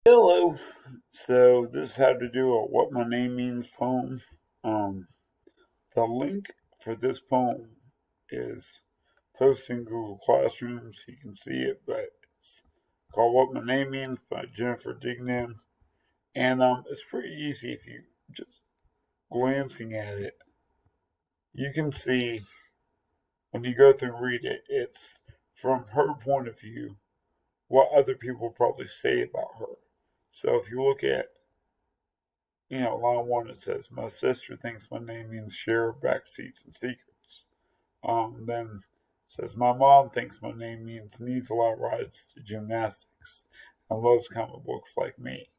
Hello. So this had to do a "What My Name Means" poem. Um, the link for this poem is posted in Google Classroom, so you can see it. But it's called "What My Name Means" by Jennifer Dignan, and it's pretty easy if you just glancing at it. You can see when you go through and read it, it's from her point of view what other people probably say about her. So if you look at line one, it says, "My sister thinks my name means share of backseats and secrets." Then it says, "My mom thinks my name means needs a lot of rides to gymnastics and loves comic books like me."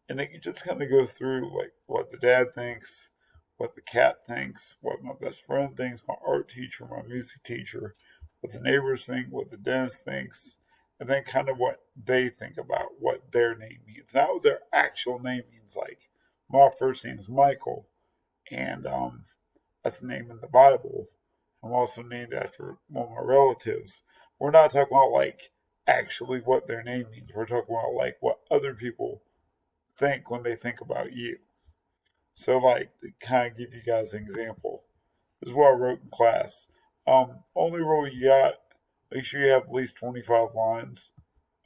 And it just kind of goes through like what the dad thinks, what the cat thinks, what my best friend thinks, my art teacher, my music teacher, what the neighbors think, what the dentist thinks, and then kind of what they think about what their name means. Not what their actual name means. Like my first name is Michael, and that's the name in the Bible. I'm also named after one of my relatives. We're not talking about like actually what their name means. We're talking about like what other people think when they think about you. So, like, to kind of give you guys an example, this is what I wrote in class. Only rule you got: make sure you have at least 25 lines.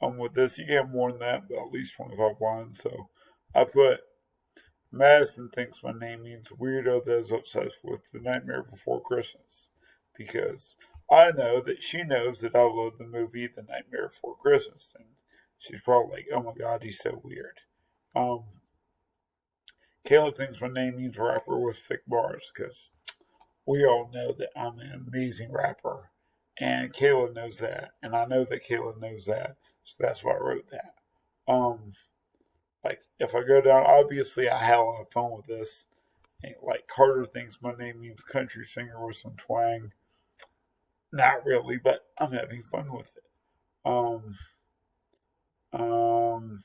With this, you can have more than that, but at least 25 lines. So, I put Madison thinks my name means weirdo that is obsessed with The Nightmare Before Christmas, because I know that she knows that I love the movie The Nightmare Before Christmas, and she's probably like, "Oh my God, he's so weird." Um, Kayla thinks my name means rapper with sick bars because we all know that I'm an amazing rapper. And Kayla knows that. And I know that Kayla knows that. So that's why I wrote that. Um, like, if I go down, obviously I had a lot of fun with this. And, like, Carter thinks my name means country singer with some twang. Not really, but I'm having fun with it. Um, Um,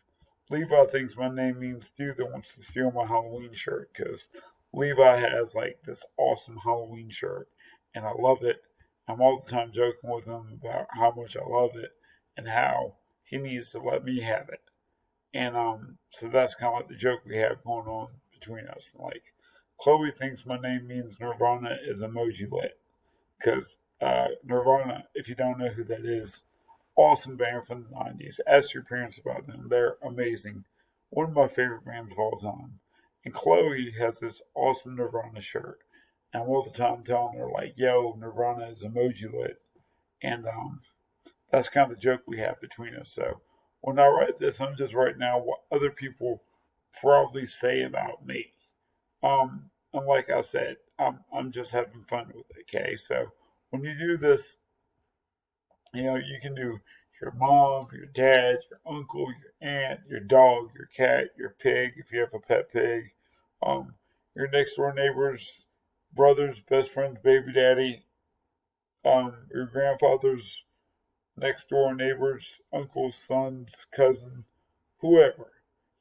Levi thinks my name means dude that wants to steal my Halloween shirt because Levi has like this awesome Halloween shirt and I love it. I'm all the time joking with him about how much I love it and how he needs to let me have it. And so that's kind of like the joke we have going on between us. Like Chloe thinks my name means Nirvana is emoji lit because Nirvana, if you don't know who that is, awesome band from the 90s. Ask your parents about them. They're amazing. One of my favorite bands of all time. And Chloe has this awesome Nirvana shirt. And I'm all the time telling her, like, yo, Nirvana is emoji lit. And that's kind of the joke we have between us. So when I write this, I'm just writing out what other people probably say about me. And like I said, I'm just having fun with it, okay? So when you do this, you can do your mom, your dad, your uncle, your aunt, your dog, your cat, your pig, if you have a pet pig, um, your next door neighbor's brother's best friend's baby daddy, your grandfather's next door neighbor's uncle's son's cousin, whoever.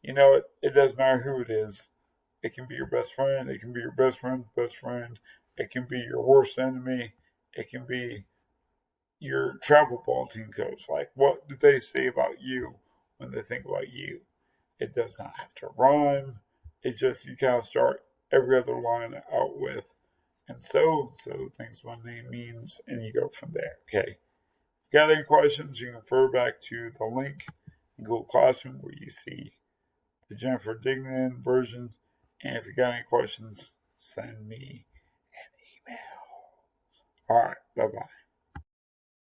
It doesn't matter who it is. It can be your best friend, it can be your best friend's best friend, it can be your worst enemy, it can be your travel ball team coach. Like, what do they say about you when they think about you? It does not have to rhyme. It just, you kind of start every other line out with, and so things my name means, and you go from there. Okay. If you got any questions, you can refer back to the link in Google Classroom where you see the Jennifer Dignan version. And if you got any questions, send me an email. All right. Bye bye.